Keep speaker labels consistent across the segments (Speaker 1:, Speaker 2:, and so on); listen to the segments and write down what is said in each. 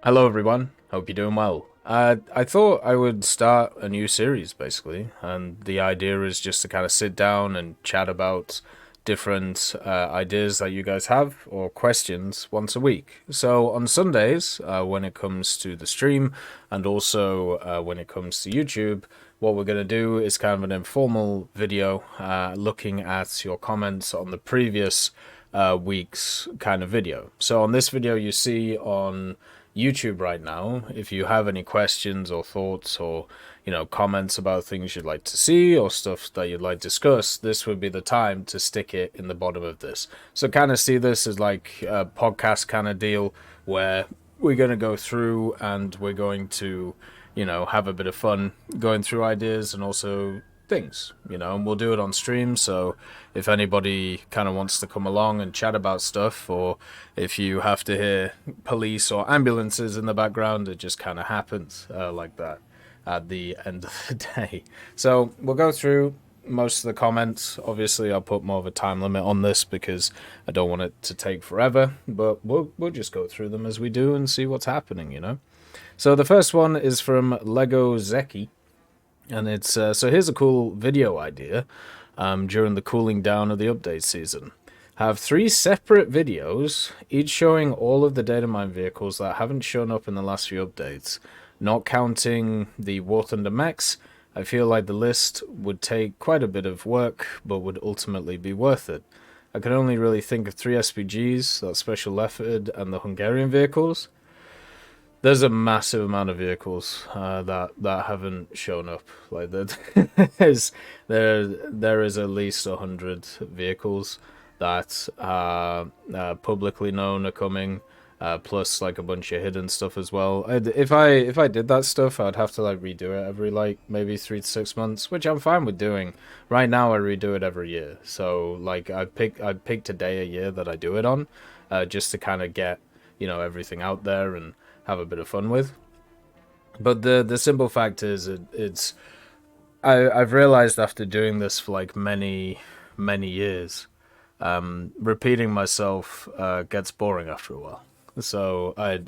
Speaker 1: Hello everyone, hope you're doing well. I thought I would start a new series basically, and the idea is just to kind of sit down and chat about different ideas that you guys have or questions once a week. So on Sundays, when it comes to the stream and also when it comes to YouTube, what we're going to do is kind of an informal video looking at your comments on the previous week's kind of video. So on this video you see on YouTube right now, if you have any questions or thoughts or comments about things you'd like to see or stuff that you'd like to discuss, this would be the time to stick it in the bottom of this. So kind of see this as like a podcast kind of deal where we're going to go through and we're going to have a bit of fun going through ideas and also things, and we'll do it on stream. So if anybody kind of wants to come along and chat about stuff, or if you have to hear police or ambulances in the background, it just kind of happens like that at the end of the day. So we'll go through most of the comments. Obviously, I'll put more of a time limit on this because I don't want it to take forever, but we'll just go through them as we do and see what's happening. So the first one is from Lego Zeki. And it's so here's a cool video idea during the cooling down of the update season. Have 3 separate videos, each showing all of the data mine vehicles that haven't shown up in the last few updates. Not counting the War Thunder mechs, I feel like the list would take quite a bit of work, but would ultimately be worth it. I can only really think of 3 SPGs, that Special Leopard, and the Hungarian vehicles. There's a massive amount of vehicles that haven't shown up. Like there is at least 100 vehicles that are publicly known are coming, plus like a bunch of hidden stuff as well. If I did that stuff, I'd have to like redo it every like maybe 3 to 6 months, which I'm fine with doing. Right now, I redo it every year. So like I'd pick a day a year that I do it on, just to kind of get everything out there and have a bit of fun with. But the simple fact is I've realized after doing this for like many years, repeating myself gets boring after a while. So I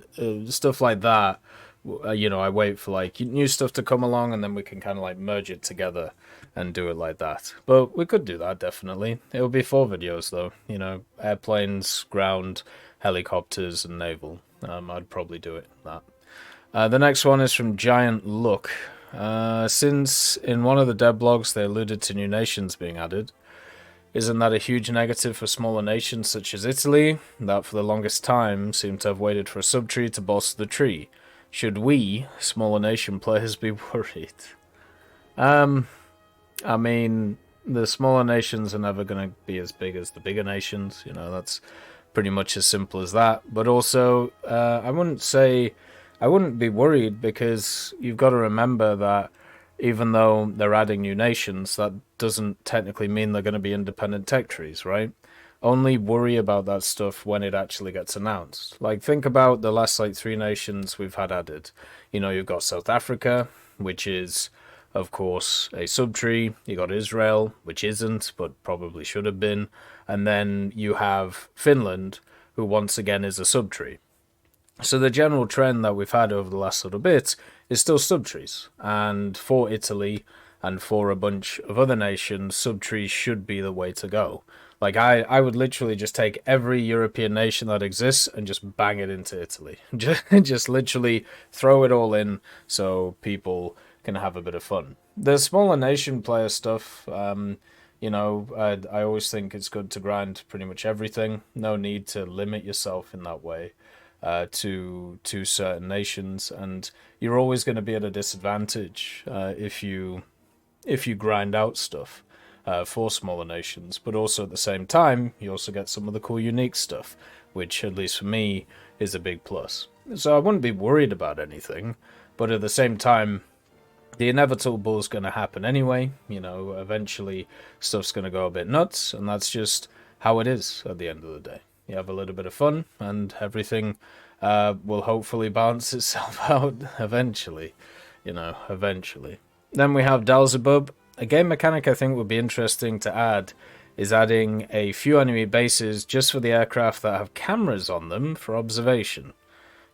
Speaker 1: stuff like that, I wait for like new stuff to come along and then we can kind of like merge it together and do it like that. But we could do that definitely. It would be 4 videos though, airplanes, ground, helicopters, and naval. I'd probably do it that. The next one is from Giant Look. Since in one of the dev blogs they alluded to new nations being added, isn't that a huge negative for smaller nations such as Italy, that for the longest time seem to have waited for a subtree to bolster the tree? Should we, smaller nation players, be worried? I mean, the smaller nations are never going to be as big as the bigger nations. That's pretty much as simple as that. But also, I wouldn't be worried because you've got to remember that even though they're adding new nations, that doesn't technically mean they're going to be independent tech trees, right? Only worry about that stuff when it actually gets announced. Like, think about the last, 3 nations we've had added. You've got South Africa, which is, of course, a subtree. You got Israel, which isn't, but probably should have been. And then you have Finland, who once again is a subtree. So the general trend that we've had over the last little bit is still subtrees. And for Italy and for a bunch of other nations, subtrees should be the way to go. Like, I would literally just take every European nation that exists and just bang it into Italy. Just literally throw it all in so people can have a bit of fun. The smaller nation player stuff, I always think it's good to grind pretty much everything. No need to limit yourself in that way to certain nations, and you're always going to be at a disadvantage if you grind out stuff for smaller nations. But also at the same time, you also get some of the cool unique stuff, which at least for me is a big plus. So I wouldn't be worried about anything, but at the same time, the inevitable is going to happen anyway. Eventually stuff's going to go a bit nuts, and that's just how it is at the end of the day. You have a little bit of fun, and everything will hopefully balance itself out eventually. Eventually. Then we have Dalzabub. A game mechanic I think would be interesting to add is adding a few enemy bases just for the aircraft that have cameras on them for observation.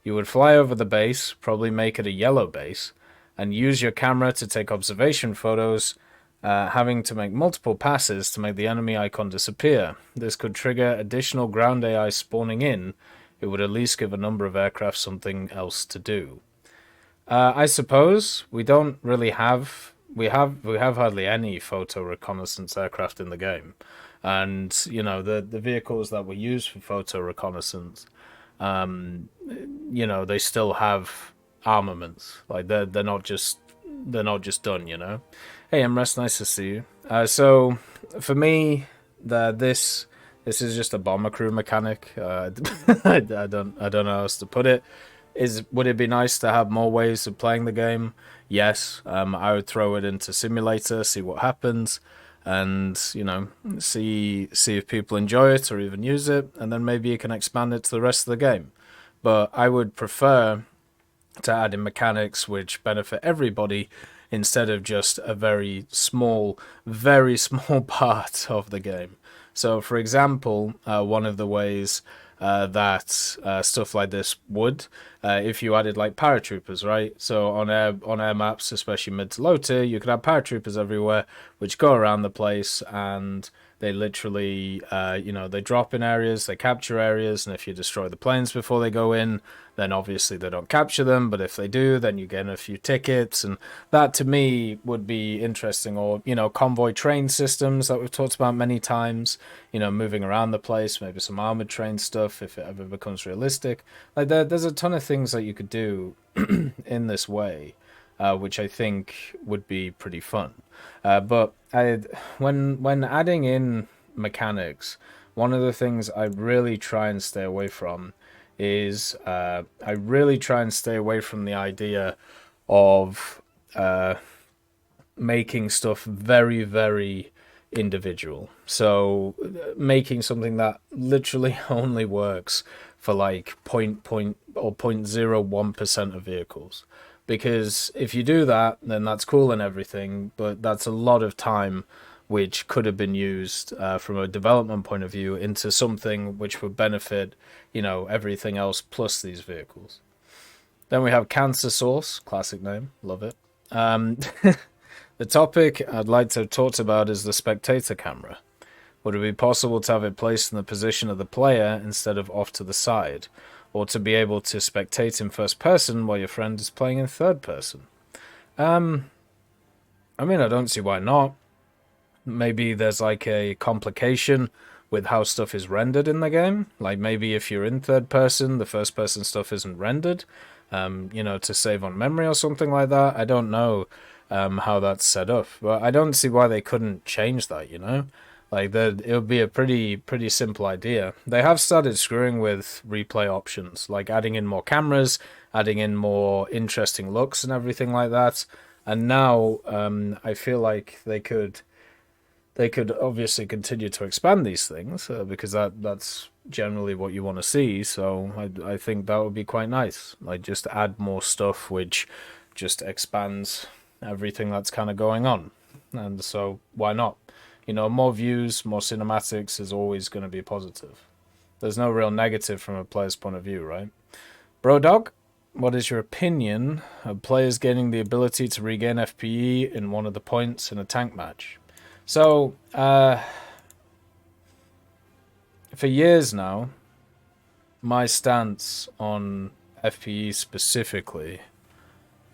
Speaker 1: You would fly over the base, probably make it a yellow base, and use your camera to take observation photos, having to make multiple passes to make the enemy icon disappear. This could trigger additional ground AI spawning in. It would at least give a number of aircraft something else to do. I suppose we don't really have we have hardly any photo reconnaissance aircraft in the game, and the vehicles that were used for photo reconnaissance, they still have armaments. Like they're not just done. Hey, Emrest, nice to see you. So for me, this is just a bomber crew mechanic. I don't know how else to put it. Would it be nice to have more ways of playing the game? Yes. I would throw it into simulator, see what happens, and see if people enjoy it or even use it, and then maybe you can expand it to the rest of the game. But I would prefer to add in mechanics which benefit everybody instead of just a very small part of the game. So, for example, one of the ways that stuff like this would, if you added like paratroopers, right? So on air maps, especially mid to low tier, you could have paratroopers everywhere, which go around the place, and they literally, they drop in areas, they capture areas, and if you destroy the planes before they go in, then obviously they don't capture them, but if they do, then you get a few tickets, and that to me would be interesting. Or, convoy train systems that we've talked about many times, moving around the place, maybe some armored train stuff if it ever becomes realistic. Like there's a ton of things that you could do in this way, which I think would be pretty fun. But when adding in mechanics, one of the things I really try and stay away from is I really try and stay away from the idea of making stuff very, very individual. So making something that literally only works for like 0.01% of vehicles. Because if you do that, then that's cool and everything, but that's a lot of time which could have been used from a development point of view into something which would benefit, everything else plus these vehicles. Then we have Cancer Source, classic name, love it. The topic I'd like to talk about is the Spectator camera. Would it be possible to have it placed in the position of the player instead of off to the side? Or to be able to spectate in first person while your friend is playing in third person? I don't see why not. Maybe there's like a complication with how stuff is rendered in the game. Like maybe if you're in third person, the first person stuff isn't rendered, to save on memory or something like that. I don't know how that's set up, but I don't see why they couldn't change that, Like it would be a pretty simple idea. They have started screwing with replay options, like adding in more cameras, adding in more interesting looks and everything like that. And now I feel like they could obviously continue to expand these things because that's generally what you want to see. So I think that would be quite nice. Like just add more stuff which just expands everything that's kind of going on. And so why not? More views, more cinematics is always going to be positive. There's no real negative from a player's point of view, right? Brodog, what is your opinion of players gaining the ability to regain FPE in one of the points in a tank match? So, for years now, my stance on FPE specifically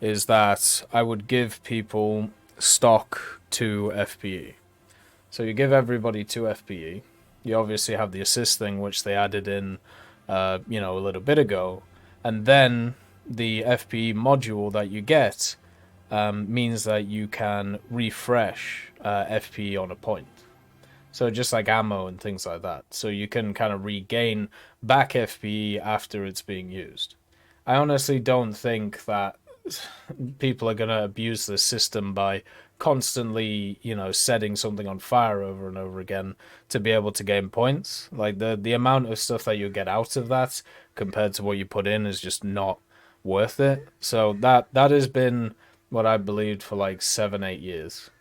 Speaker 1: is that I would give people stock 2 FPE. So you give everybody 2 FPE. You obviously have the assist thing, which they added in, a little bit ago. And then the FPE module that you get means that you can refresh FPE on a point. So just like ammo and things like that. So you can kind of regain back FPE after it's being used. I honestly don't think that people are going to abuse this system by constantly, setting something on fire over and over again to be able to gain points. Like the amount of stuff that you get out of that compared to what you put in is just not worth it. So that has been what I believed for like 7-8 years,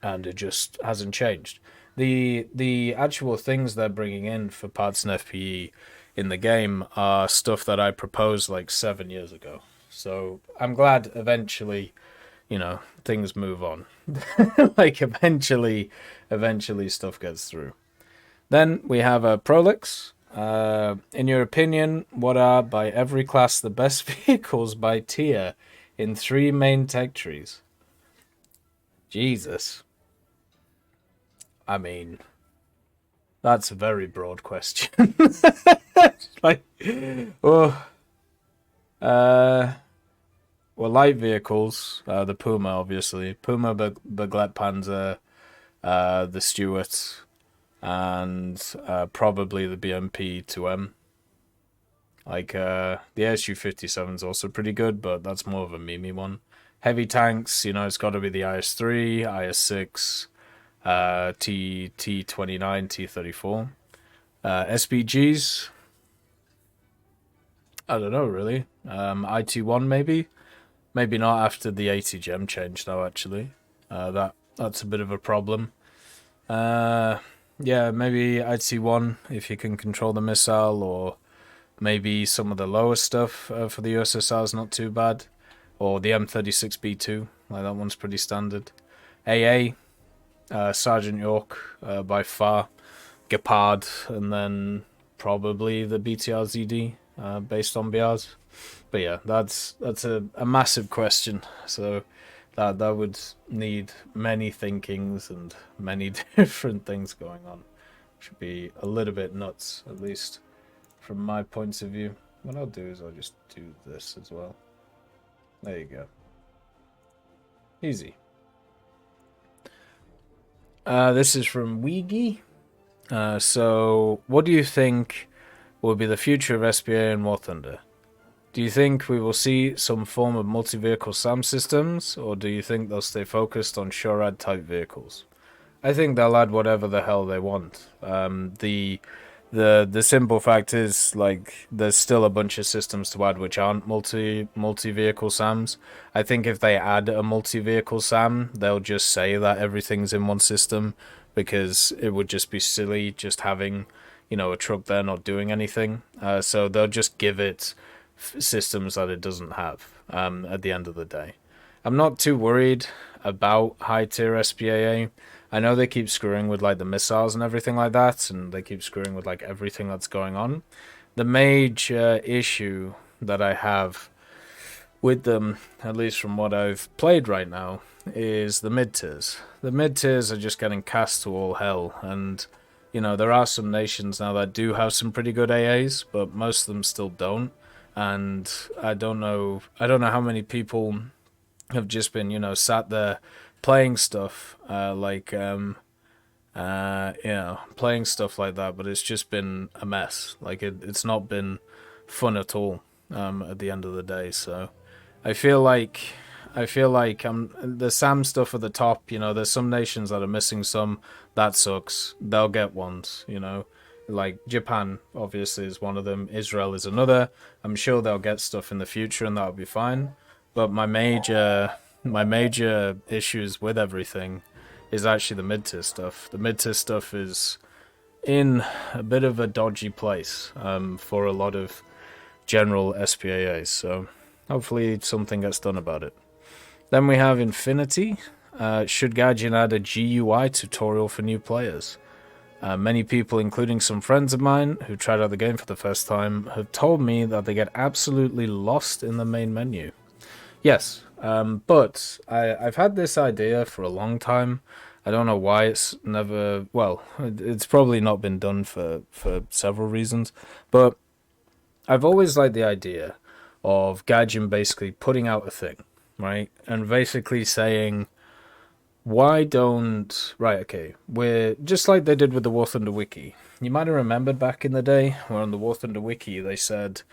Speaker 1: and it just hasn't changed. The actual things they're bringing in for parts and FPE in the game are stuff that I proposed like 7 years ago. So I'm glad eventually, things move on. Like eventually stuff gets through. Then we have Prolix. In your opinion, what are by every class the best vehicles by tier in 3 main tech trees? Jesus. I mean, that's a very broad question. Like, oh, well, light vehicles, the Puma, obviously. Puma, Baglet Panzer, the Stuart, and probably the BMP 2M. Like, the SU-57 is also pretty good, but that's more of a meme one. Heavy tanks, it's got to be the IS-3, IS-6, T29, T34. SPGs, I don't know, really. IT1, maybe? Maybe not after the 80 gem change, though, actually. That's a bit of a problem. Yeah, maybe IT1 if you can control the missile, or maybe some of the lower stuff for the USSR is not too bad. Or the M36B2, like that one's pretty standard. AA, Sergeant York, by far. Gepard, and then probably the BTR-ZD, based on BRs. But yeah, that's a massive question. So that would need many thinkings and many different things going on. Should be a little bit nuts, at least from my point of view. What I'll do is I'll just do this as well. There you go. Easy. This is from EVGA. So, what do you think will be the future of SPAA and War Thunder? Do you think we will see some form of multi-vehicle SAM systems, or do you think they'll stay focused on SHORAD type vehicles? I think they'll add whatever the hell they want. The simple fact is, like, there's still a bunch of systems to add which aren't multi-vehicle SAMs. I think if they add a multi-vehicle SAM, they'll just say that everything's in one system, because it would just be silly just having, a truck there not doing anything. So they'll just give it systems that it doesn't have at the end of the day. I'm not too worried about high-tier SPAA. I know they keep screwing with, like, the missiles and everything like that, and they keep screwing with, like, everything that's going on. The major issue that I have with them, at least from what I've played right now, is the mid-tiers. The mid-tiers are just getting cast to all hell, and, there are some nations now that do have some pretty good AAs, but most of them still don't, and I don't know how many people have just been, sat there playing stuff, playing stuff like that, but it's just been a mess. Like, it's not been fun at all, at the end of the day, so I feel like the SAM stuff at the top, there's some nations that are missing some. That sucks. They'll get ones, like Japan obviously is one of them. Israel is another. I'm sure they'll get stuff in the future and that'll be fine. But my major issues with everything is actually the mid-tier stuff. The mid-tier stuff is in a bit of a dodgy place for a lot of general SPAAs, so hopefully something gets done about it. Then we have Infinity. Should Gaijin add a GUI tutorial for new players? Many people, including some friends of mine who tried out the game for the first time, have told me that they get absolutely lost in the main menu. Yes, but I've had this idea for a long time. I don't know why it's never... Well, it's probably not been done for several reasons, but I've always liked the idea of Gaijin basically putting out a thing, right? And basically saying, why don't... Right, okay, we're just like they did with the War Thunder Wiki. You might have remembered back in the day where on the War Thunder Wiki they said,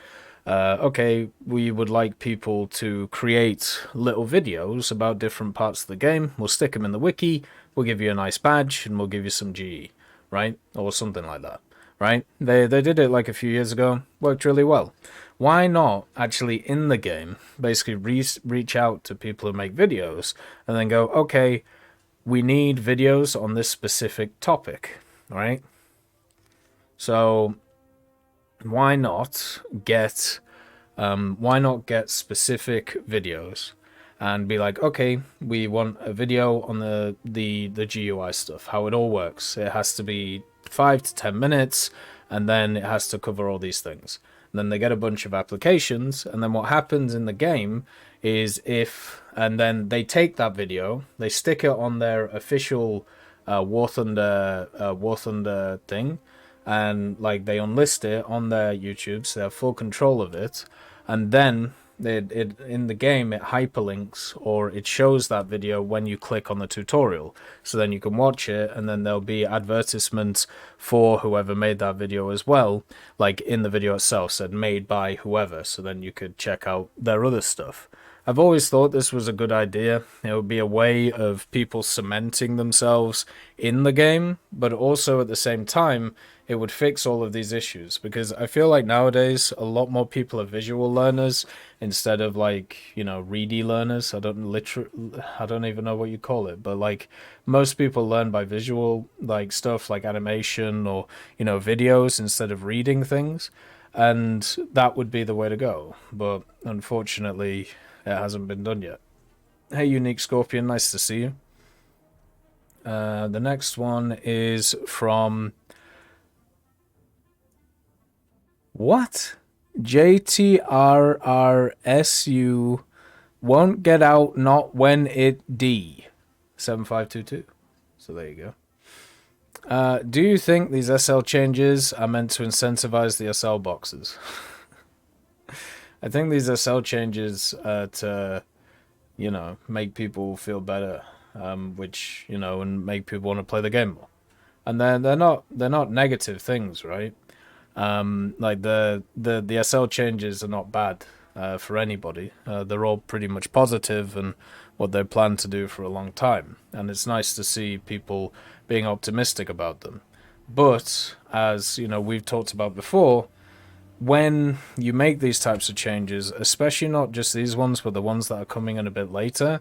Speaker 1: okay, we would like people to create little videos about different parts of the game. We'll stick them in the wiki, we'll give you a nice badge, and we'll give you some GE, right? Or something like that, right? They did it like a few years ago, worked really well. Why not actually in the game basically reach out to people who make videos and then go, okay, we need videos on this specific topic, right? So why not get specific videos and be like, okay, we want a video on the GUI stuff, how it all works. It has to be 5 to 10 minutes, and then it has to cover all these things. And then they get a bunch of applications, and then what happens in the game is and then they take that video, they stick it on their official War Thunder thing, and like they unlist it on their YouTube, so they have full control of it, and then it in the game it hyperlinks or it shows that video when you click on the tutorial, so then you can watch it, and then there'll be advertisements for whoever made that video as well, like in the video itself said made by whoever, so then you could check out their other stuff. I've always thought this was a good idea. It would be a way of people cementing themselves in the game, but also at the same time, it would fix all of these issues, because I feel like nowadays a lot more people are visual learners instead of like, ready learners. I don't even know what you call it, but like most people learn by visual, like stuff like animation or, videos instead of reading things. And that would be the way to go. But unfortunately, it hasn't been done yet. Hey, Unique Scorpion, nice to see you. The next one is from... What? JTRRSU won't get out, not when it D. 7522. So there you go. Do you think these SL changes are meant to incentivize the SL boxes? I think these SL changes to, make people feel better, which, and make people want to play the game more. And they're not negative things, right? Like the SL changes are not bad for anybody. They're all pretty much positive and what they plan to do for a long time. And it's nice to see people being optimistic about them. But as we've talked about before, when you make these types of changes, especially not just these ones, but the ones that are coming in a bit later,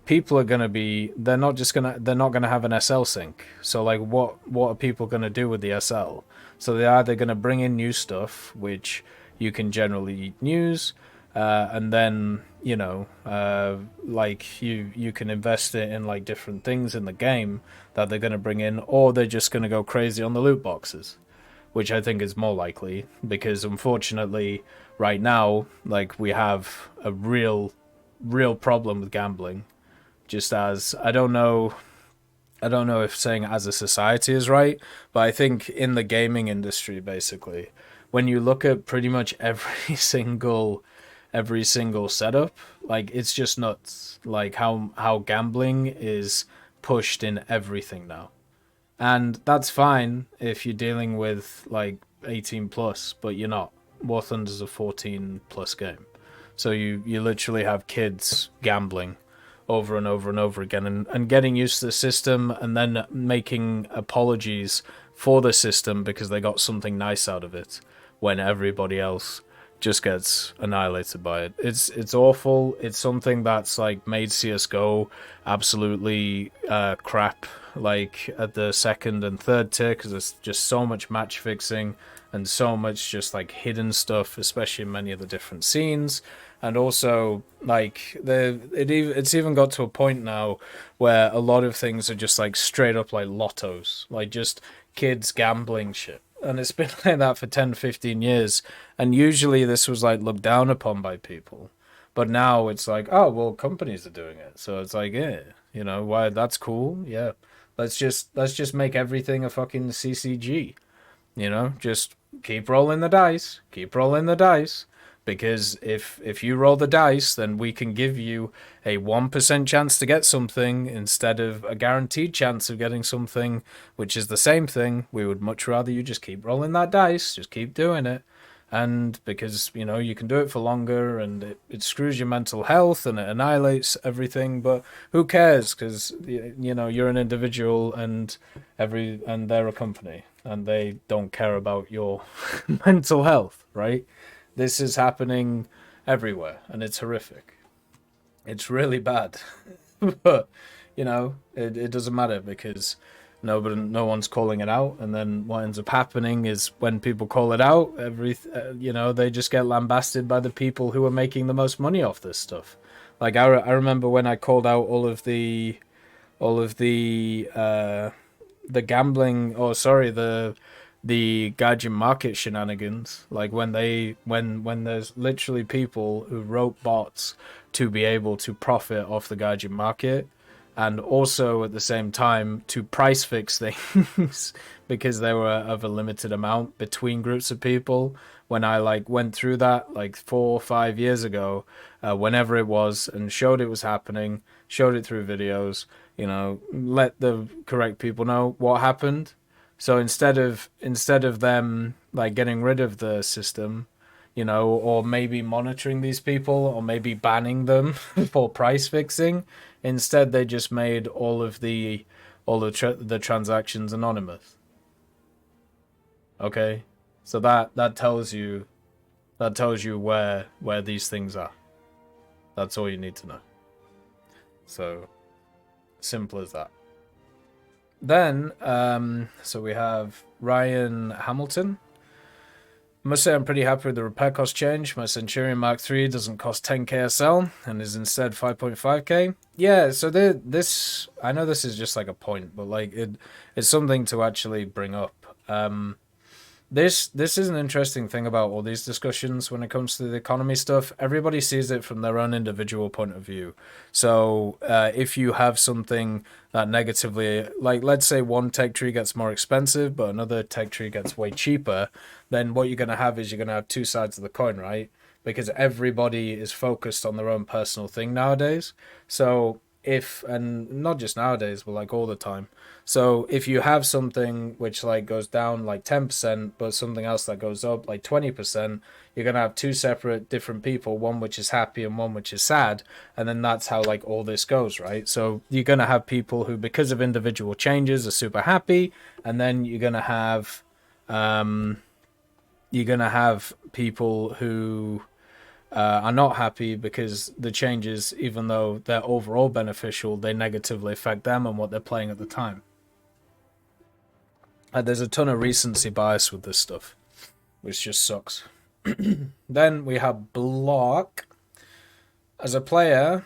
Speaker 1: people are going to be, they're not going to have an SL sync. So like what are people going to do with the SL? So they're either going to bring in new stuff, which you can generally use, and then, like you can invest it in like different things in the game that they're going to bring in, or they're just going to go crazy on the loot boxes, which I think is more likely, because unfortunately right now, like we have a real problem with gambling. Just as I don't know if saying as a society is right, but I think in the gaming industry, basically, when you look at pretty much every single setup, like it's just nuts, like how gambling is pushed in everything now. And that's fine if you're dealing with like 18 plus, but you're not. War Thunder's a 14 plus game. So you literally have kids gambling over and over and over again, and getting used to the system, and then making apologies for the system because they got something nice out of it when everybody else just gets annihilated by it. It's awful. It's something that's like made CSGO absolutely crap, like at the second and third tier, because there's just so much match fixing and so much just like hidden stuff, especially in many of the different scenes. And also, like, it's even got to a point now where a lot of things are just like straight up like lottos, like just kids gambling shit. And it's been like that for 10, 15 years. And usually this was like looked down upon by people. But now it's like, oh, well, companies are doing it. So it's like, yeah, why, that's cool. Yeah. Let's just make everything a fucking CCG. Just keep rolling the dice. Keep rolling the dice. Because if you roll the dice, then we can give you a 1% chance to get something instead of a guaranteed chance of getting something, which is the same thing. We would much rather you just keep rolling that dice, just keep doing it. And because, you can do it for longer, and it screws your mental health and it annihilates everything, but who cares? Because, you're an individual, and they're a company, and they don't care about your mental health, right? This is happening everywhere, and it's horrific. It's really bad. But, it doesn't matter, because no one's calling it out, and then what ends up happening is when people call it out, they just get lambasted by the people who are making the most money off this stuff. Like I remember when I called out the gambling, or sorry, the gaijin market shenanigans, like when there's literally people who wrote bots to be able to profit off the gaijin market, and also at the same time to price fix things because they were of a limited amount between groups of people. When I went through that 4 or 5 years ago, whenever it was, and showed it was happening, showed it through videos, let the correct people know what happened. So instead of them getting rid of the system, or maybe monitoring these people, or maybe banning them for price fixing, instead they just made all the transactions anonymous. Okay, so that tells you where these things are. That's all you need to know. So simple as that. Then, so we have Ryan Hamilton. I must say I'm pretty happy with the repair cost change. My Centurion Mark III doesn't cost 10k SL and is instead 5.5k. Yeah, so this, I know this is just a point, but it's something to actually bring up. This is an interesting thing about all these discussions when it comes to the economy stuff. Everybody sees it from their own individual point of view. So if you have something that negatively, let's say one tech tree gets more expensive, but another tech tree gets way cheaper, then what you're going to have is you're going to have two sides of the coin, right? Because everybody is focused on their own personal thing nowadays. So and not just nowadays, but all the time. So if you have something which goes down 10%, but something else that goes up 20%, you're gonna have two separate different people, one which is happy and one which is sad, and then that's how all this goes, right? So you're gonna have people who, because of individual changes, are super happy, and then you're gonna have people who are not happy because the changes, even though they're overall beneficial, they negatively affect them and what they're playing at the time. There's a ton of recency bias with this stuff, which just sucks. Then we have Block. As a player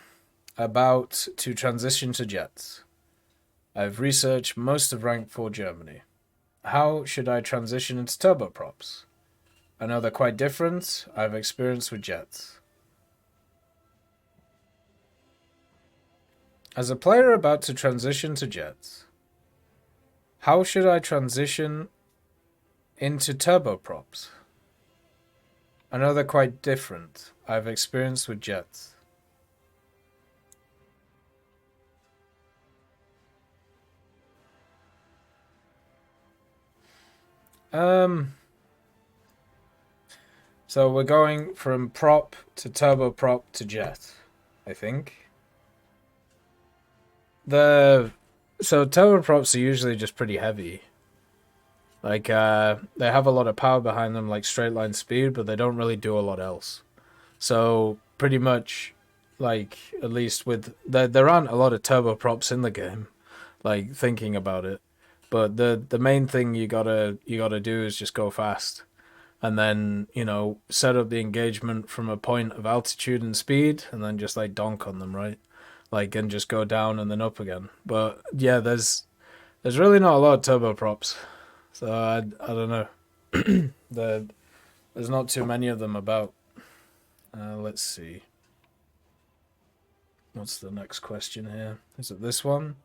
Speaker 1: about to transition to jets, I've researched most of Rank 4 Germany. How should I transition into turboprops? I know they're quite different. I have experience with jets. As a player about to transition to jets, how should I transition into turboprops? I know they're quite different. I have experience with jets. So we're going from prop to turboprop to jet, I think. So turboprops are usually just pretty heavy. They have a lot of power behind them, like straight line speed, but they don't really do a lot else. So pretty much, at least with there aren't a lot of turboprops in the game, thinking about it. But the main thing you gotta do is just go fast. And then, set up the engagement from a point of altitude and speed, and then just donk on them, right? And just go down and then up again. But yeah, there's really not a lot of turboprops, so I don't know. There's not too many of them about. Let's see. What's the next question here? Is it this one?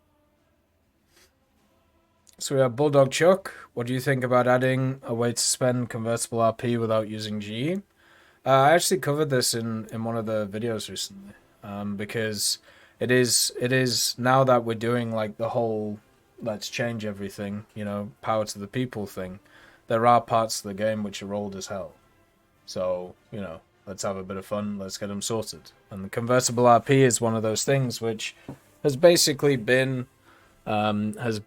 Speaker 1: So we have Bulldog Chuck. What do you think about adding a way to spend convertible RP without using GE? I actually covered this in one of the videos recently, because it is now that we're doing the whole let's change everything, power to the people thing. There are parts of the game which are old as hell. So, let's have a bit of fun. Let's get them sorted. And the convertible RP is one of those things which has basically been the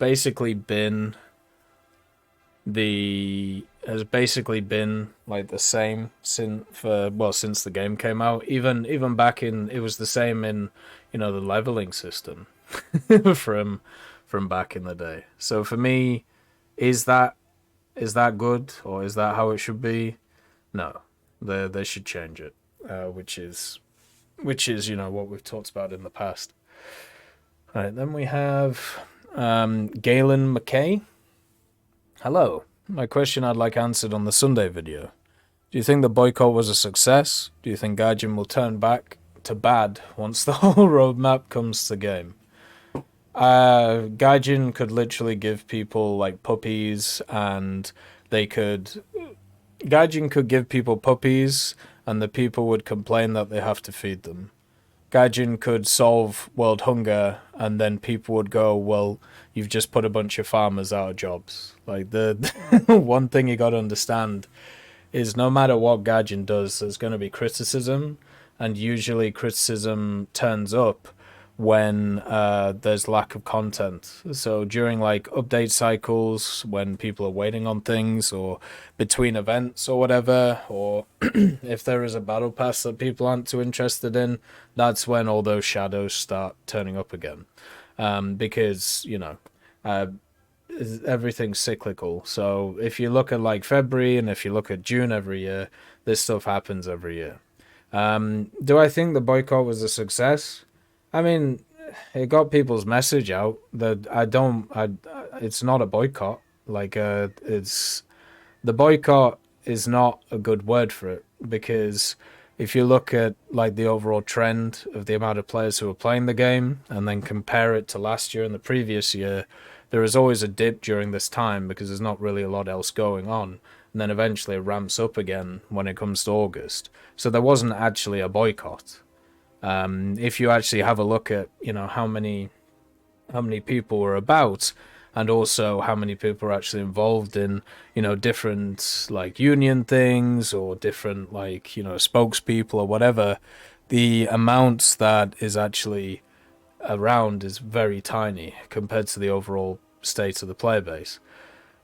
Speaker 1: same since the game came out. Even back in, it was the same in the leveling system from from back in the day. So for me, is that good, or is that how it should be? No, they should change it, which is what we've talked about in the past. All right, then we have Galen McKay. Hello. My question I'd like answered on the Sunday video. Do you think the boycott was a success? Do you think Gaijin will turn back to bad once the whole roadmap comes to game? Gaijin could literally give people like puppies, and Gaijin could give people puppies, and the people would complain that they have to feed them. Gaijin could solve world hunger, and then people would go, well, you've just put a bunch of farmers out of jobs. Like, the one thing you got to understand is no matter what Gaijin does, there's going to be criticism, and usually criticism turns up when there's lack of content. So during like update cycles, when people are waiting on things, or between events or whatever, or if there is a battle pass that people aren't too interested in, that's when all those shadows start turning up again. Because, everything's cyclical. So if you look at like February, and if you look at June every year, this stuff happens every year. Do I think the boycott was a success? I mean, it got people's message out that it's not a boycott. Like, the boycott is not a good word for it, because if you look at like the overall trend of the amount of players who are playing the game, and then compare it to last year and the previous year, there is always a dip during this time because there's not really a lot else going on. And then eventually it ramps up again when it comes to August. So there wasn't actually a boycott. If you actually have a look at, how many people were about, and also how many people are actually involved in, different like union things, or different like, spokespeople or whatever, the amount that is actually around is very tiny compared to the overall state of the player base.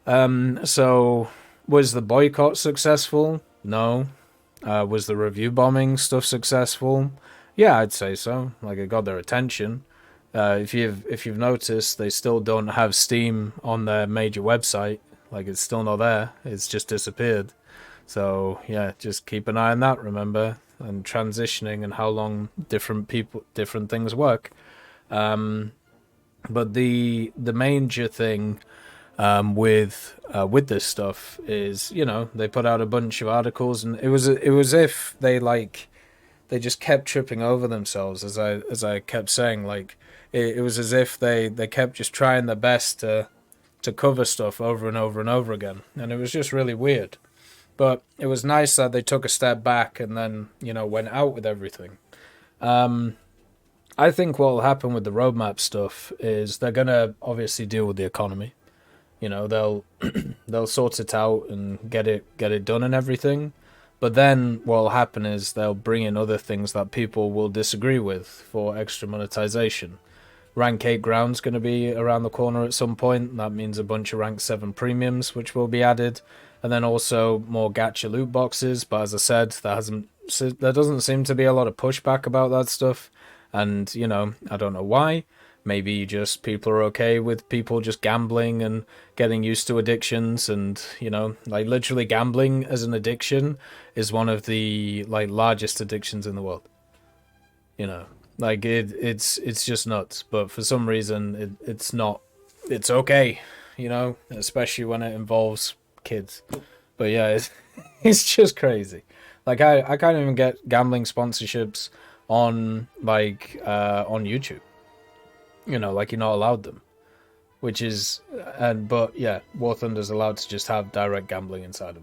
Speaker 1: So was the boycott successful? No. Was the review bombing stuff successful? Yeah, I'd say so. Like, it got their attention. If you've noticed, they still don't have Steam on their major website. Like, it's still not there. It's just disappeared. So yeah, just keep an eye on that, remember, and transitioning and how long different things work. But the major thing with this stuff is, they put out a bunch of articles, and it was if they just kept tripping over themselves, as I kept saying. Like, it was as if they kept just trying their best to cover stuff over and over and over again, and it was just really weird. But it was nice that they took a step back and then, went out with everything. I think what will happen with the roadmap stuff is they're gonna obviously deal with the economy. They'll they'll sort it out and get it done and everything. But then what will happen is they'll bring in other things that people will disagree with for extra monetization. Rank 8 ground's going to be around the corner at some point. That means a bunch of Rank 7 premiums, which will be added. And then also more gacha loot boxes. But as I said, there doesn't seem to be a lot of pushback about that stuff. And, I don't know why. Maybe just people are okay with people just gambling and getting used to addictions, and like literally gambling as an addiction is one of the like largest addictions in the world. Like it's just nuts. But for some reason it's not. It's okay, especially when it involves kids. But yeah, it's just crazy. Like I can't even get gambling sponsorships on on YouTube. Like, you're not allowed them, which is, but yeah, War Thunder's allowed to just have direct gambling inside of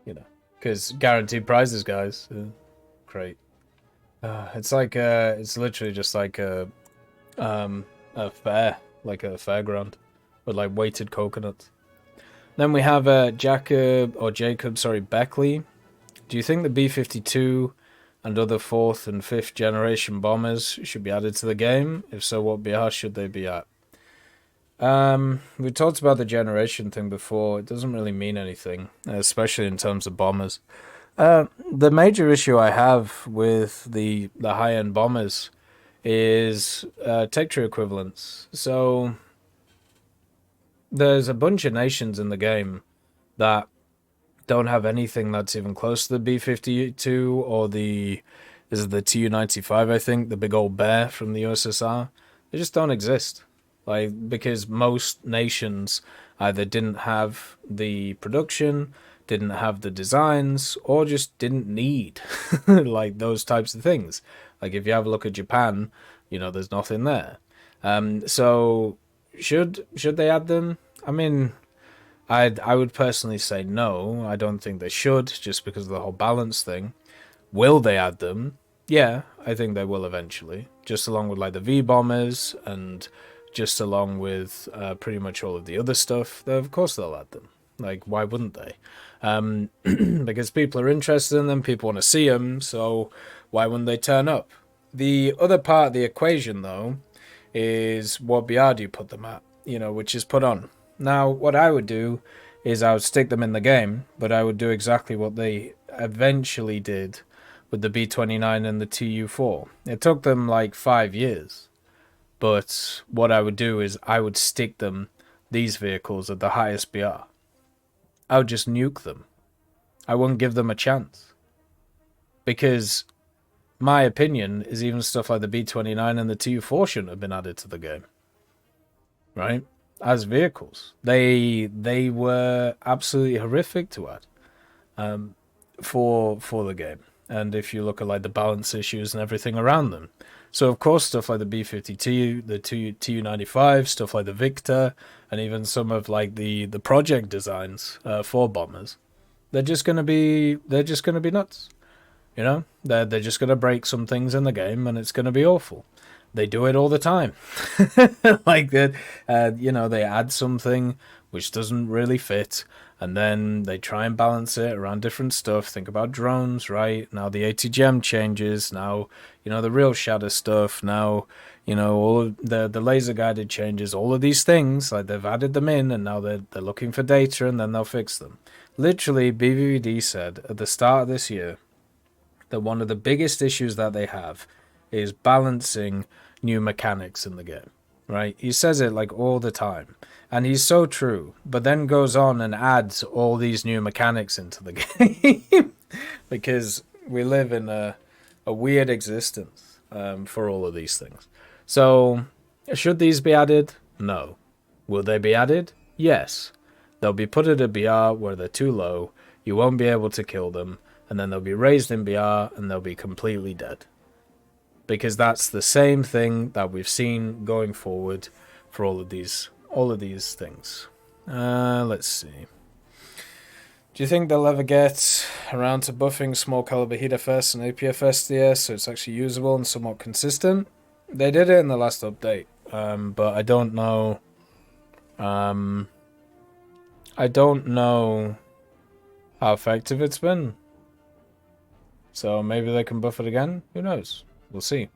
Speaker 1: it, because guaranteed prizes, guys. Great. It's like it's literally just like a fair, like a fairground, with like weighted coconuts. Then we have Jacob Beckley. Do you think the B-52 and other 4th and 5th generation bombers should be added to the game? If so, what BR should they be at? We talked about the generation thing before. It doesn't really mean anything, especially in terms of bombers. The major issue I have with the high-end bombers is tech tree equivalents. So there's a bunch of nations in the game that don't have anything that's even close to the B-52 or is it the Tu-95, I think, the big old bear from the USSR. They just don't exist. Like, because most nations either didn't have the production, didn't have the designs, or just didn't need like those types of things. Like if you have a look at Japan, there's nothing there. So should they add them? I mean, I would personally say no. I don't think they should, just because of the whole balance thing. Will they add them? Yeah, I think they will eventually. Just along with like the V bombers and just along with pretty much all of the other stuff. Of course they'll add them. Like, why wouldn't they? Because people are interested in them, people want to see them, so why wouldn't they turn up? The other part of the equation, though, is what BR do you put them at, which is put on. Now, what I would do is I would stick them in the game, but I would do exactly what they eventually did with the B-29 and the TU-4. It took them like 5 years, but what I would do is I would stick these vehicles at the highest BR. I would just nuke them. I wouldn't give them a chance. Because my opinion is even stuff like the B-29 and the TU-4 shouldn't have been added to the game. Right? As vehicles. They were absolutely horrific to add for the game. And if you look at like the balance issues and everything around them. So of course stuff like the B-52, the Tu-95, stuff like the Victor, and even some of like the project designs for bombers, they're just gonna be nuts. They're just gonna break some things in the game, and it's gonna be awful. They do it all the time. Like that, they add something which doesn't really fit, and then they try and balance it around different stuff. Think about drones, right? Now the ATGM changes. Now, the RealShatter stuff. Now, all of the laser guided changes. All of these things, like they've added them in, and now they're looking for data, and then they'll fix them. Literally, BVD said at the start of this year that one of the biggest issues that they have is balancing new mechanics in the game, right? He says it like all the time, and he's so true, but then goes on and adds all these new mechanics into the game because we live in a weird existence for all of these things. So should these be added? No. Will they be added? Yes. They'll be put at a BR where they're too low, you won't be able to kill them, and then they'll be raised in BR and they'll be completely dead. Because that's the same thing that we've seen going forward for all of these things. Let's see. Do you think they'll ever get around to buffing small caliber HEAT-FS and APF-SDS so it's actually usable and somewhat consistent? They did it in the last update, but I don't know. I don't know how effective it's been. So maybe they can buff it again? Who knows? We'll see.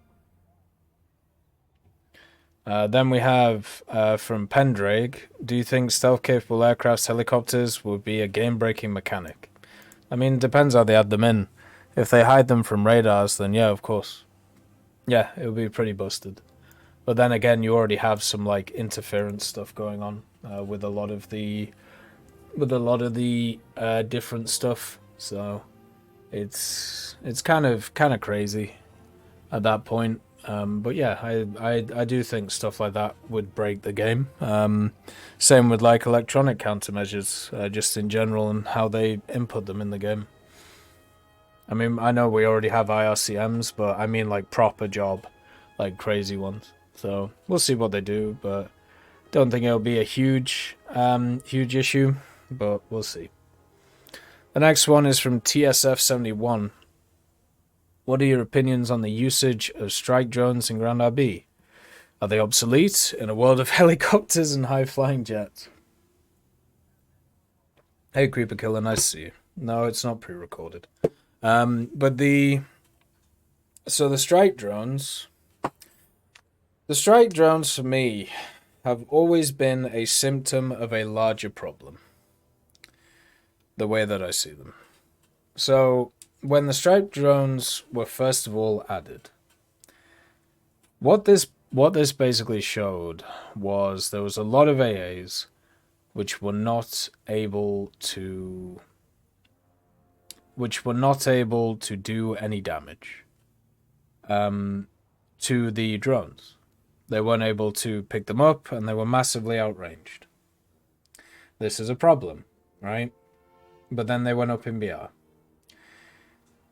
Speaker 1: Then we have from Pendrake, do you think stealth-capable aircraft helicopters would be a game-breaking mechanic? I mean, it depends how they add them in. If they hide them from radars, then yeah, of course. Yeah, it would be pretty busted. But then again, you already have some like interference stuff going on with a lot of the different stuff. So it's kind of crazy at that point. But yeah, I do think stuff like that would break the game. Same with like electronic countermeasures, just in general, and how they input them in the game. I mean, I know we already have IRCMs, but I mean like proper job, like crazy ones. So we'll see what they do, but don't think it'll be a huge issue, but we'll see. The next one is from TSF71. What are your opinions on the usage of strike drones in Ground RB? Are they obsolete in a world of helicopters and high-flying jets? Hey, Creeper Killer, nice to see you. No, it's not pre-recorded. But the strike drones for me have always been a symptom of a larger problem. The way that I see them. So when the strike drones were first of all added, what this basically showed was there was a lot of AAs which were not able to do any damage to the drones. They weren't able to pick them up, and they were massively outranged. This is a problem, right? But then they went up in BR.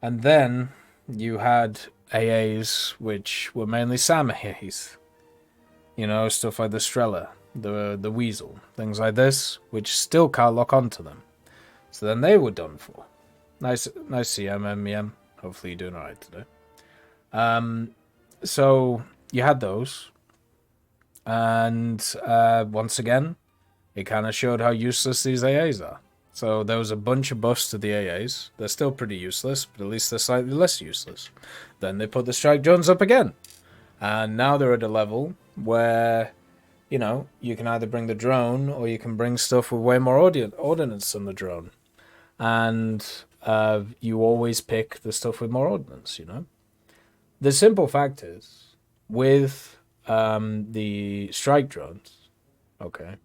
Speaker 1: And then you had AAs, which were mainly SAM AAs. You know, stuff like the Strela, the Weasel, things like this, which still can't lock onto them. So then they were done for. Nice CM. Hopefully you're doing alright today. So you had those. And once again, it kind of showed how useless these AAs are. So there was a bunch of buffs to the AAs. They're still pretty useless, but at least they're slightly less useless. Then they put the strike drones up again. And now they're at a level where, you know, you can either bring the drone or you can bring stuff with way more ordnance than the drone. And you always pick the stuff with more ordnance, you know. The simple fact is, with the strike drones, okay,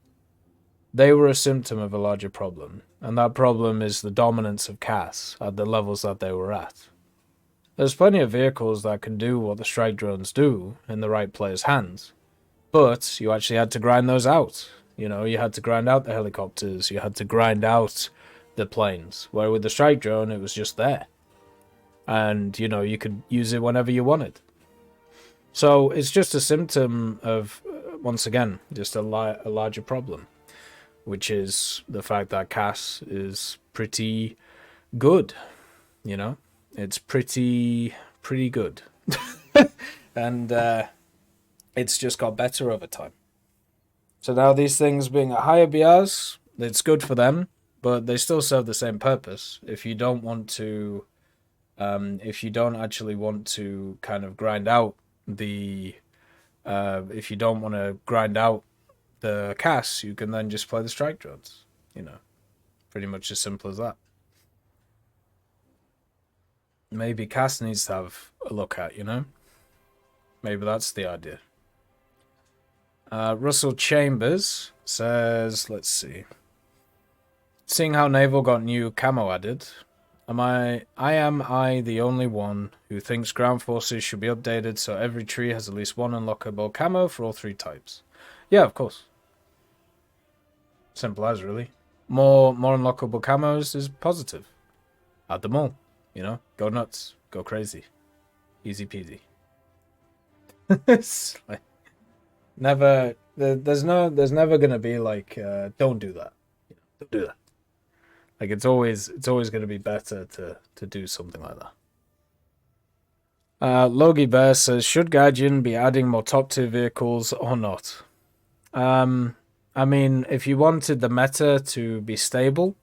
Speaker 1: they were a symptom of a larger problem, and that problem is the dominance of CAS at the levels that they were at. There's plenty of vehicles that can do what the strike drones do in the right player's hands, but you actually had to grind those out. You know, you had to grind out the helicopters, you had to grind out the planes, where with the strike drone it was just there. And, you know, you could use it whenever you wanted. So it's just a symptom of, once again, just a larger problem, which is the fact that CAS is pretty good, you know? It's pretty good. And it's just got better over time. So now these things being at higher BRs, it's good for them, but they still serve the same purpose. If you don't want to, if you don't actually want to kind of grind out the, if you don't want to grind out the CAS, you can then just play the strike drones, you know, pretty much as simple as that. Maybe CAS needs to have a look at, you know, maybe that's the idea. Russell Chambers says, let's see, seeing how Naval got new camo added, am I the only one who thinks ground forces should be updated so every tree has at least one unlockable camo for all three types? Yeah, of course. Simple as, really. More unlockable camos is positive. Add them all, you know? Go nuts. Go crazy. Easy peasy. It's like, never... There's never gonna be like, don't do that. Don't do that. Like, it's always going to be better to do something like that. Logie Bear says, should Gaijin be adding more top tier vehicles or not? I mean, if you wanted the meta to be stable,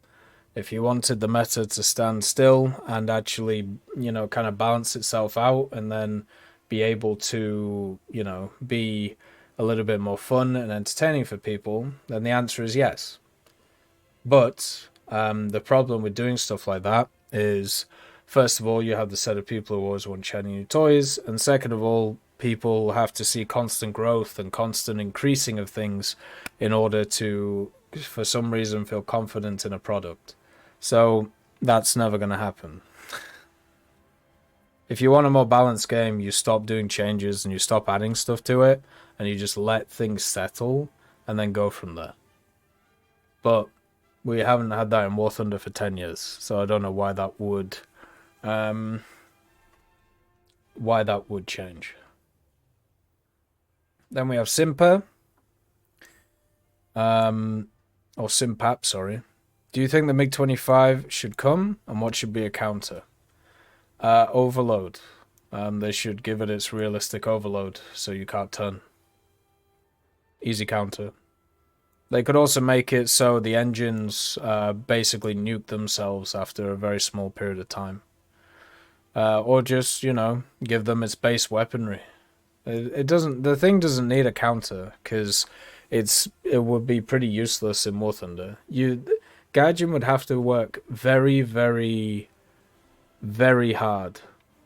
Speaker 1: if you wanted the meta to stand still and actually, you know, kind of balance itself out and then be able to, you know, be a little bit more fun and entertaining for people, then the answer is yes. But the problem with doing stuff like that is, first of all, you have the set of people who always want shiny new toys, and second of all, people have to see constant growth and constant increasing of things in order to, for some reason, feel confident in a product. So that's never going to happen. If you want a more balanced game, you stop doing changes and you stop adding stuff to it, and you just let things settle and then go from there. But we haven't had that in War Thunder for 10 years, so I don't know why that would change. Then we have Simpa, or Simpap, sorry. Do you think the MiG-25 should come, and what should be a counter? Overload. They should give it its realistic overload, so you can't turn. Easy counter. They could also make it so the engines basically nuke themselves after a very small period of time. Or just, you know, give them its base weaponry. The thing doesn't need a counter, because it would be pretty useless in War Thunder. Gaijin would have to work very, very, very hard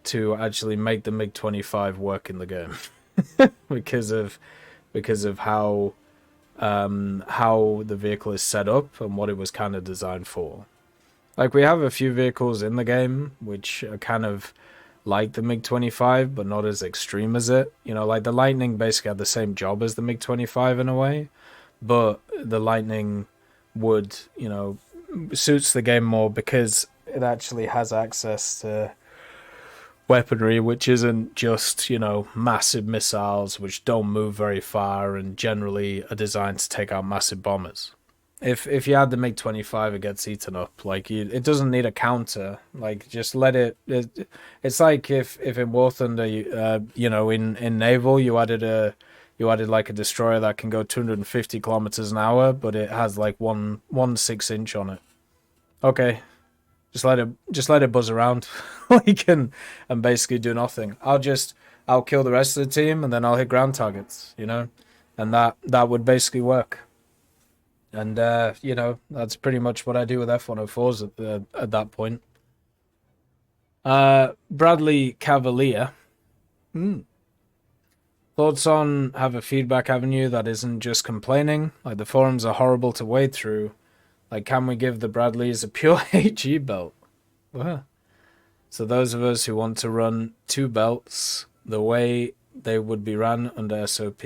Speaker 1: to actually make the MiG-25 work in the game. because of how how the vehicle is set up and what it was kind of designed for. Like, we have a few vehicles in the game which are kind of like the MiG-25, but not as extreme as it. You know, like the Lightning basically had the same job as the MiG-25 in a way, but the Lightning would, you know, suits the game more because it actually has access to weaponry which isn't just, you know, massive missiles which don't move very far and generally are designed to take out massive bombers. If you had the MiG-25, it gets eaten up. Like, it doesn't need a counter. Like, just let it. It's like if in War Thunder, you know, in naval, you added like a destroyer that can go 250 kilometers an hour, but it has like one 6-inch on it. Okay, just let it buzz around, like, and basically do nothing. I'll kill the rest of the team, and then I'll hit ground targets. You know, and that would basically work. And, you know, that's pretty much what I do with F-104s at that point. Bradley Cavalier. Thoughts on have a feedback avenue that isn't just complaining? Like, the forums are horrible to wade through. Like, can we give the Bradleys a pure HE belt? Well, so those of us who want to run 2 belts the way they would be ran under SOP.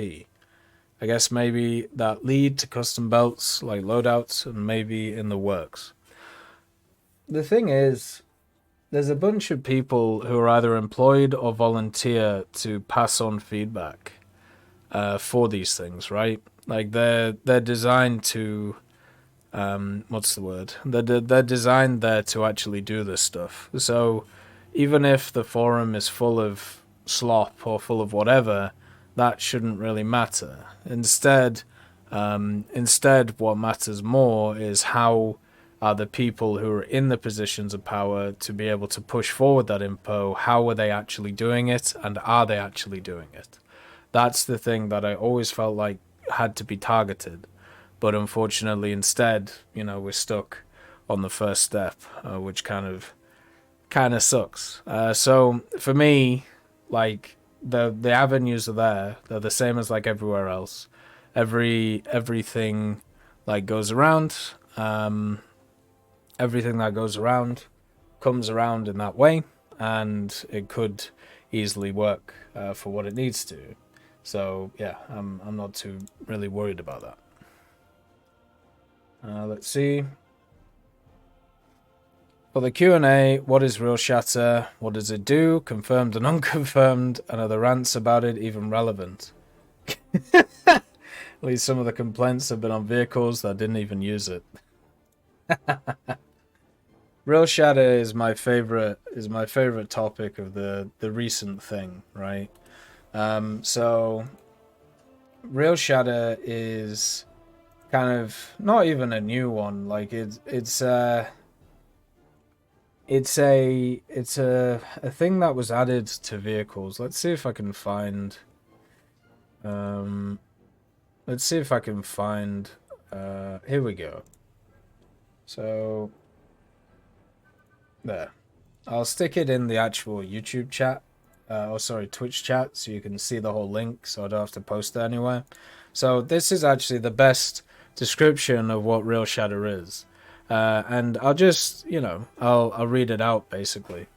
Speaker 1: I guess maybe that lead to custom belts like loadouts and maybe in the works. The thing is, there's a bunch of people who are either employed or volunteer to pass on feedback for these things, right? Like, they're designed to what's the word? They're designed there to actually do this stuff. So even if the forum is full of slop or full of whatever, that shouldn't really matter. Instead, what matters more is how are the people who are in the positions of power to be able to push forward that info. How are they actually doing it, and are they actually doing it? That's the thing that I always felt like had to be targeted. But unfortunately, instead, you know, we're stuck on the first step, which kind of sucks. So for me, like, the avenues are there. They're the same as like everywhere else. Everything like goes around. Everything that goes around comes around in that way, and it could easily work for what it needs to. So yeah, I'm not too really worried about that. Let's see. For the Q&A, what is RealShatter? What does it do? Confirmed and unconfirmed? And are the rants about it even relevant? At least some of the complaints have been on vehicles that didn't even use it. RealShatter is my favorite topic of the recent thing, right? So RealShatter is kind of not even a new one. Like, it's a thing that was added to vehicles. Let's see if I can find here we go. So there. I'll stick it in the actual YouTube chat. Twitch chat, so you can see the whole link, so I don't have to post it anywhere. So this is actually the best description of what RealShatter is. And I'll just, you know, I'll read it out, basically.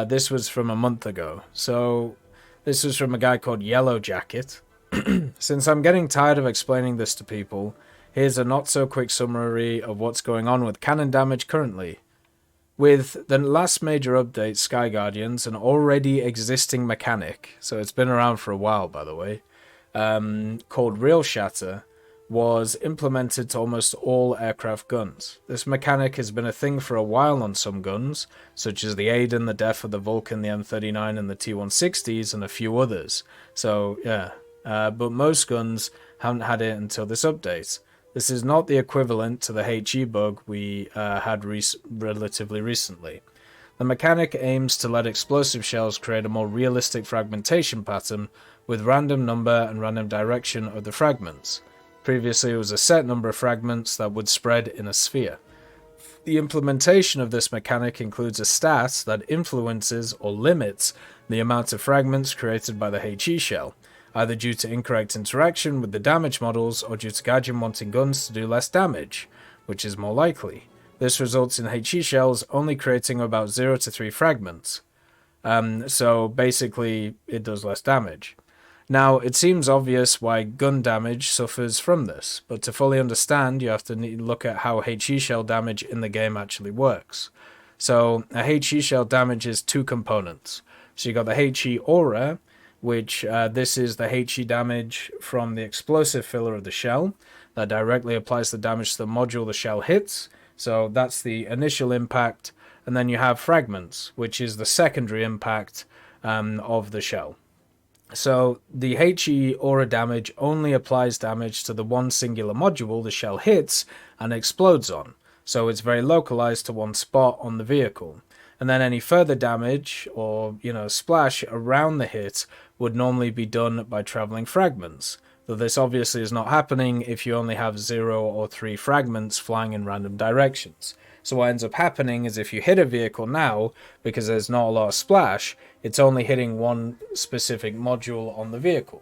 Speaker 1: This was from a month ago. So this was from a guy called Yellow Jacket. Since I'm getting tired of explaining this to people, here's a not-so-quick summary of what's going on with cannon damage currently. With the last major update, Sky Guardians, an already existing mechanic, so it's been around for a while, by the way, called RealShatter, was implemented to almost all aircraft guns. This mechanic has been a thing for a while on some guns, such as the Aiden, the Def of the Vulcan, the M39, and the T160s, and a few others. So, yeah. But most guns haven't had it until this update. This is not the equivalent to the HE bug we had relatively recently. The mechanic aims to let explosive shells create a more realistic fragmentation pattern with random number and random direction of the fragments. Previously, it was a set number of fragments that would spread in a sphere. The implementation of this mechanic includes a stat that influences or limits the amount of fragments created by the HE shell, either due to incorrect interaction with the damage models or due to Gaijin wanting guns to do less damage, which is more likely. This results in HE shells only creating about 0 to 3 fragments. So basically, it does less damage. Now, it seems obvious why gun damage suffers from this, but to fully understand, you have to look at how HE shell damage in the game actually works. So, a HE shell damages 2 components. So you got the HE aura, which this is the HE damage from the explosive filler of the shell that directly applies the damage to the module the shell hits. So that's the initial impact. And then you have fragments, which is the secondary impact of the shell. So the HE aura damage only applies damage to the one singular module the shell hits and explodes on. So it's very localized to one spot on the vehicle. And then any further damage or, splash around the hit would normally be done by traveling fragments. Though this obviously is not happening if you only have 0 or 3 fragments flying in random directions. So what ends up happening is if you hit a vehicle now, because there's not a lot of splash, it's only hitting one specific module on the vehicle.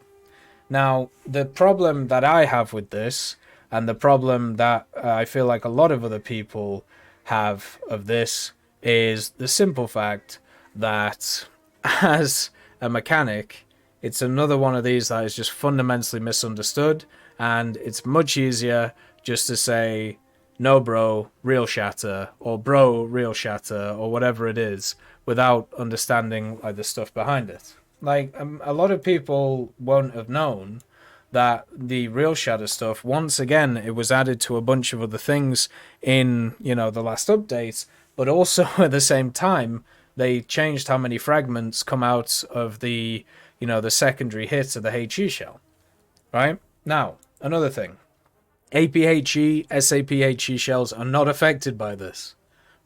Speaker 1: Now, the problem that I have with this, and the problem that I feel like a lot of other people have of this, is the simple fact that as a mechanic, it's another one of these that is just fundamentally misunderstood, and it's much easier just to say, no bro, RealShatter, or bro, RealShatter, or whatever it is, without understanding the stuff behind it. A lot of people won't have known that the RealShatter stuff, once again, it was added to a bunch of other things in, the last update, but also at the same time, they changed how many fragments come out of the, the secondary hits of the HE shell. Right? Now, another thing. APHE, SAPHE shells are not affected by this.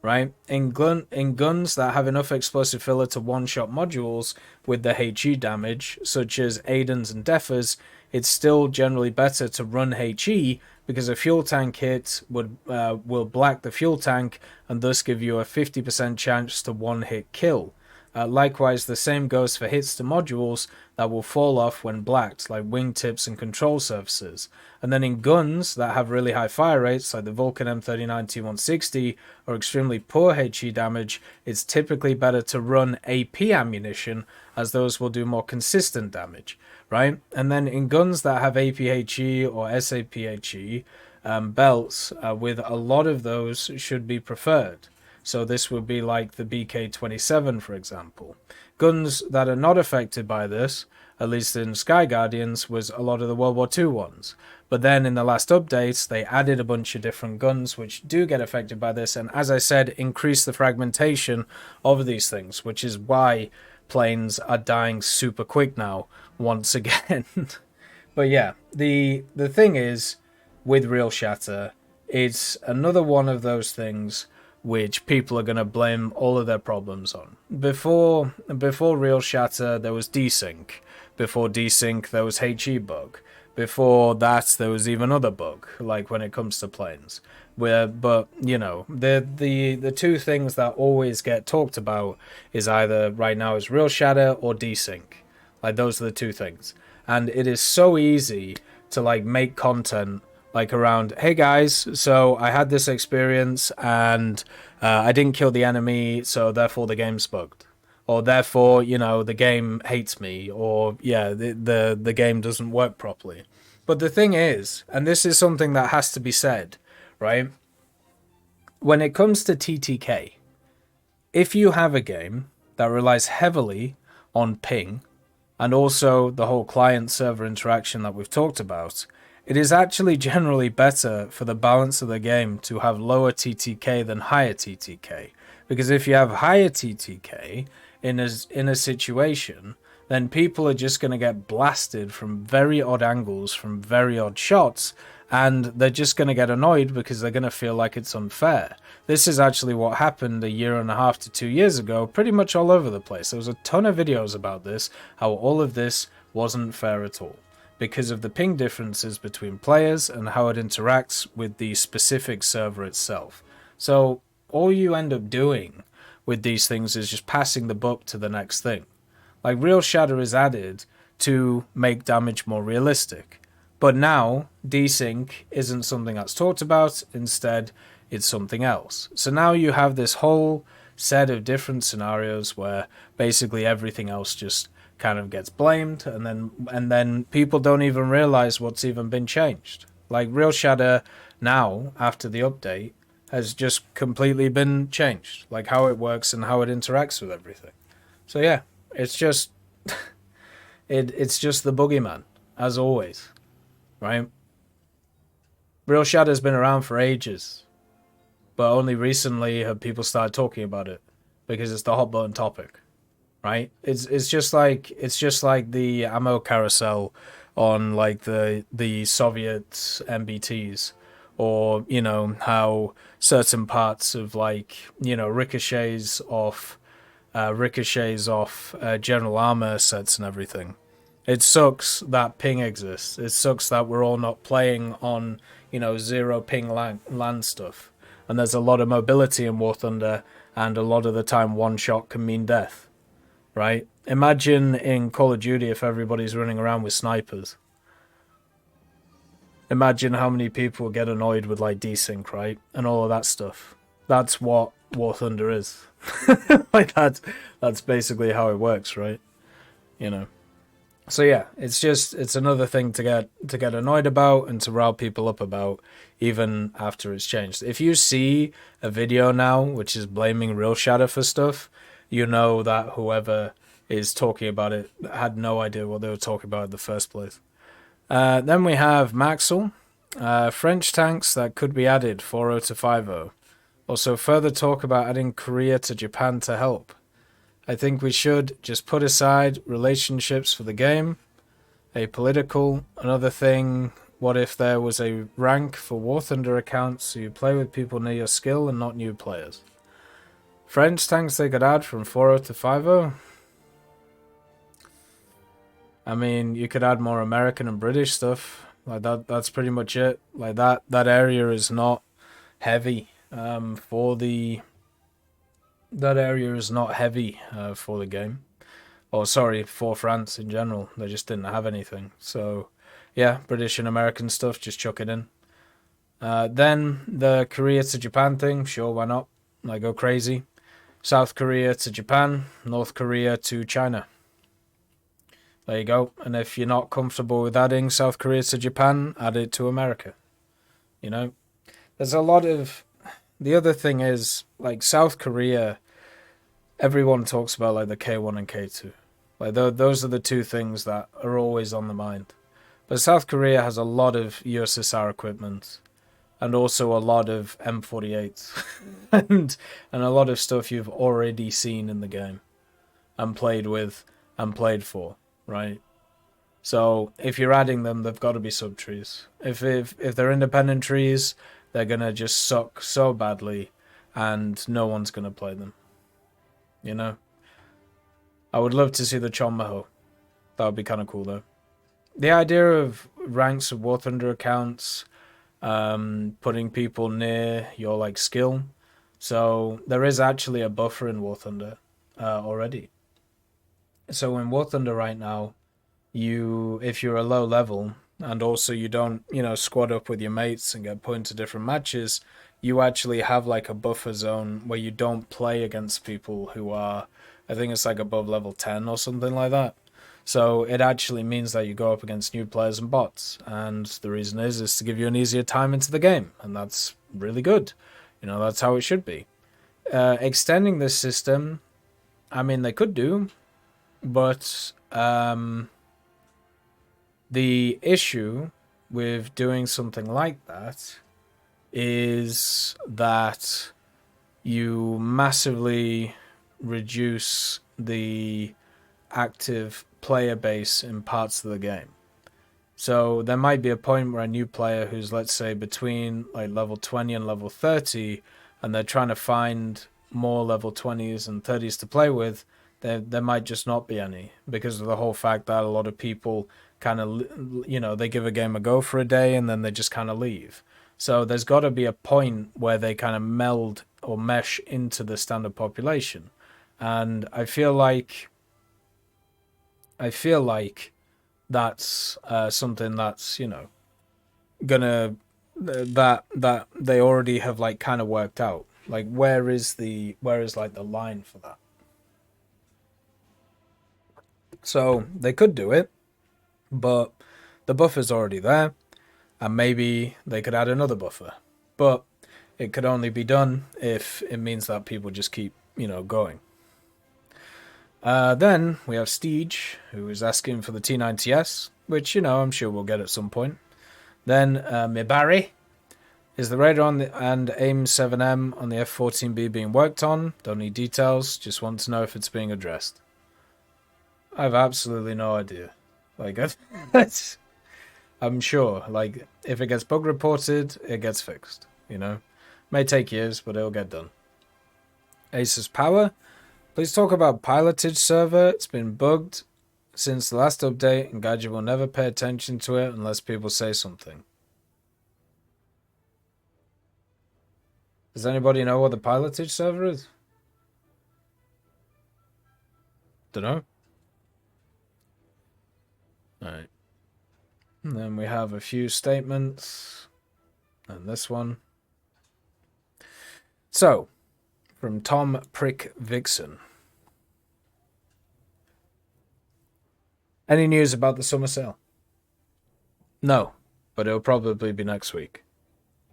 Speaker 1: Right? In guns that have enough explosive filler to one-shot modules with the HE damage, such as Aidens and Defers, it's still generally better to run HE because a fuel tank hit will black the fuel tank and thus give you a 50% chance to one-hit kill. Likewise, the same goes for hits to modules that will fall off when blacked, like wingtips and control surfaces. And then in guns that have really high fire rates, like the Vulcan M39 T160, or extremely poor HE damage, it's typically better to run AP ammunition, as those will do more consistent damage, right? And then in guns that have APHE or SAPHE belts, with a lot of those should be preferred. So this would be like the BK-27, for example. Guns that are not affected by this, at least in Sky Guardians, was a lot of the World War II ones. But then in the last updates, they added a bunch of different guns which do get affected by this, and as I said, increase the fragmentation of these things, which is why planes are dying super quick now, once again. But yeah, the thing is, with RealShatter, it's another one of those things which people are going to blame all of their problems on. Before RealShatter, there was desync. Before desync, there was HE bug. Before that, there was even other bug, like when it comes to planes. But the two things that always get talked about is either right now is RealShatter or desync. Like those are the two things. And it is so easy to make content around, hey guys, so I had this experience and I didn't kill the enemy, so therefore the game's bugged. Or therefore, the game hates me, or the game doesn't work properly. But the thing is, and this is something that has to be said, right? When it comes to TTK, if you have a game that relies heavily on ping, and also the whole client-server interaction that we've talked about, it is actually generally better for the balance of the game to have lower TTK than higher TTK. Because if you have higher TTK in a situation, then people are just going to get blasted from very odd angles, from very odd shots, and they're just going to get annoyed because they're going to feel like it's unfair. This is actually what happened a year and a half to 2 years ago, pretty much all over the place. There was a ton of videos about this, how all of this wasn't fair at all, because of the ping differences between players and how it interacts with the specific server itself. So all you end up doing with these things is just passing the buck to the next thing. RealShatter is added to make damage more realistic. But now, desync isn't something that's talked about. Instead, it's something else. So now you have this whole set of different scenarios where basically everything else just kind of gets blamed, and then people don't even realize what's even been changed. Like RealShatter now, after the update, has just completely been changed, like how it works and how it interacts with everything. So yeah, it's just it's just the boogeyman, as always, right? RealShatter's been around for ages, but only recently have people started talking about it because it's the hot button topic, right? It's just like the ammo carousel on like the Soviet MBTs, or you know how certain parts of like you know ricochets off general armor sets and everything. It sucks that ping exists. It sucks that we're all not playing on, you know, zero ping land stuff. And there's a lot of mobility in War Thunder, and a lot of the time one shot can mean death, right? Imagine in Call of Duty if everybody's running around with snipers. Imagine how many people get annoyed with like desync, right? And all of that stuff. That's what War Thunder is. Like that's basically how it works, right? You know. So yeah, it's another thing to get annoyed about and to rile people up about, even after it's changed. If you see a video now which is blaming RealShatter for stuff, you know that whoever is talking about it had no idea what they were talking about in the first place. Then we have Maxwell, French tanks that could be added 4.0 to 5.0. Also further talk about adding Korea to Japan to help. I think we should just put aside relationships for the game, apolitical. Another thing, what if there was a rank for War Thunder accounts so you play with people near your skill and not new players? French tanks they could add from 4.0 to 5.0? I mean, you could add more American and British stuff. Like that's pretty much it. Like that area is not heavy that area is not heavy for the game. Or sorry, for France in general. They just didn't have anything. So yeah, British and American stuff, just chuck it in. Then the Korea to Japan thing, sure, why not? Like go crazy. South Korea to Japan, North Korea to China. There you go. And if you're not comfortable with adding South Korea to Japan, add it to America. You know? There's a lot of... The other thing is, like, South Korea, everyone talks about, like, the K1 and K2. Like, those are the two things that are always on the mind. But South Korea has a lot of USSR equipment, and also a lot of M48s, and a lot of stuff you've already seen in the game, and played with, and played for. Right, so if you're adding them, they've got to be subtrees. If they're independent trees, they're gonna just suck so badly, and no one's gonna play them. You know, I would love to see the Chonmaho. That would be kind of cool though. The idea of ranks of War Thunder accounts, putting people near your like skill. So there is actually a buffer in War Thunder already. So in War Thunder right now, if you're a low level and also you don't, you know, squad up with your mates and get put into different matches, you actually have like a buffer zone where you don't play against people who are, I think it's like above level 10 or something like that. So it actually means that you go up against new players and bots, and the reason is to give you an easier time into the game, and that's really good. You know, that's how it should be. Extending this system, I mean, they could do. But the issue with doing something like that is that you massively reduce the active player base in parts of the game. So there might be a point where a new player who's, let's say, between like level 20 and level 30, and they're trying to find more level 20s and 30s to play with, there might just not be any, because of the whole fact that a lot of people kind of, you know, they give a game a go for a day and then they just kind of leave. So there's got to be a point where they kind of meld or mesh into the standard population. And I feel like that's something that's, you know, gonna that they already have like kind of worked out. Like where is like the line for that? So they could do it, but the buffer's already there, and maybe they could add another buffer. But it could only be done if it means that people just keep, you know, going. Then we have Steege, who is asking for the T90S, which, you know, I'm sure we'll get at some point. Then Mibari, is the radar on the, and AIM 7M on the F-14B being worked on? Don't need details, just want to know if it's being addressed. I have absolutely no idea. Like, I'm sure, like, if it gets bug reported, it gets fixed, you know? May take years, but it'll get done. Asus Power, please talk about pilotage server. It's been bugged since the last update, and Gadget will never pay attention to it unless people say something. Does anybody know what the pilotage server is? Dunno. Alright. And then we have a few statements. And this one. So, from Tom Prick Vixen. Any news about the summer sale? No, but it'll probably be next week.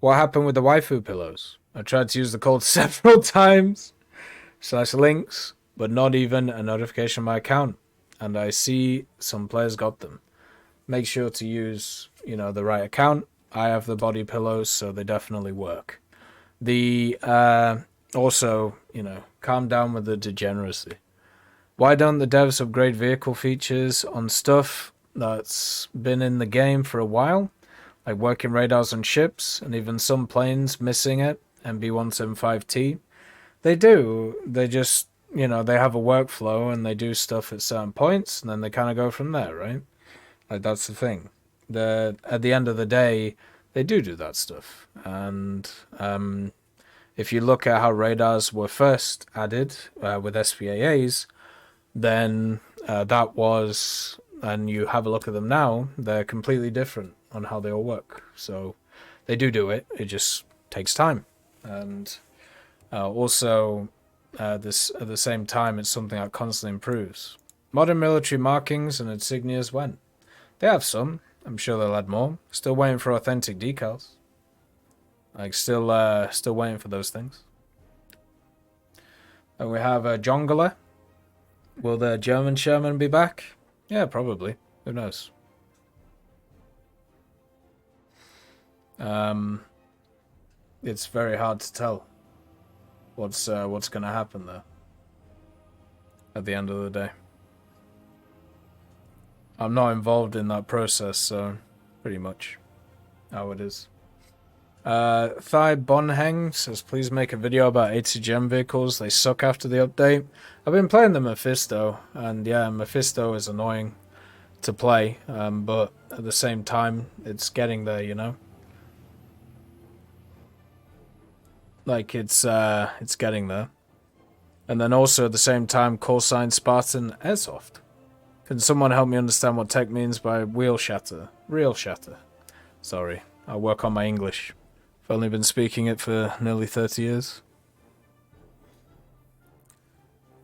Speaker 1: What happened with the waifu pillows? I tried to use the code several times. /links, but not even a notification on my account. And I see some players got them. Make sure to use, you know, the right account. I have the body pillows, so they definitely work. The also, you know, calm down with the degeneracy. Why don't the devs upgrade vehicle features on stuff that's been in the game for a while? Like working radars on ships, and even some planes missing it, MB175T. They do. They just, you know, they have a workflow and they do stuff at certain points, and then they kind of go from there, right? Like, that's the thing. At the end of the day, they do that stuff. And if you look at how radars were first added with SPAAs, then that was, and you have a look at them now, they're completely different on how they all work. So they do it. It just takes time. And also, this at the same time, it's something that constantly improves. Modern military markings and insignias when? They have some. I'm sure they'll add more. Still waiting for authentic decals. Like, still waiting for those things. And we have a Jongler. Will the German Sherman be back? Yeah, probably. Who knows? It's very hard to tell what's going to happen there at the end of the day. I'm not involved in that process, so pretty much how it is. Thai Bonheng says, please make a video about ATGM vehicles. They suck after the update. I've been playing the Mephisto, and yeah, Mephisto is annoying to play, but at the same time, it's getting there, you know? Like, it's getting there. And then also at the same time, call sign Spartan Airsoft. Can someone help me understand what tech means by RealShatter? RealShatter. Sorry, I'll work on my English. I've only been speaking it for nearly 30 years.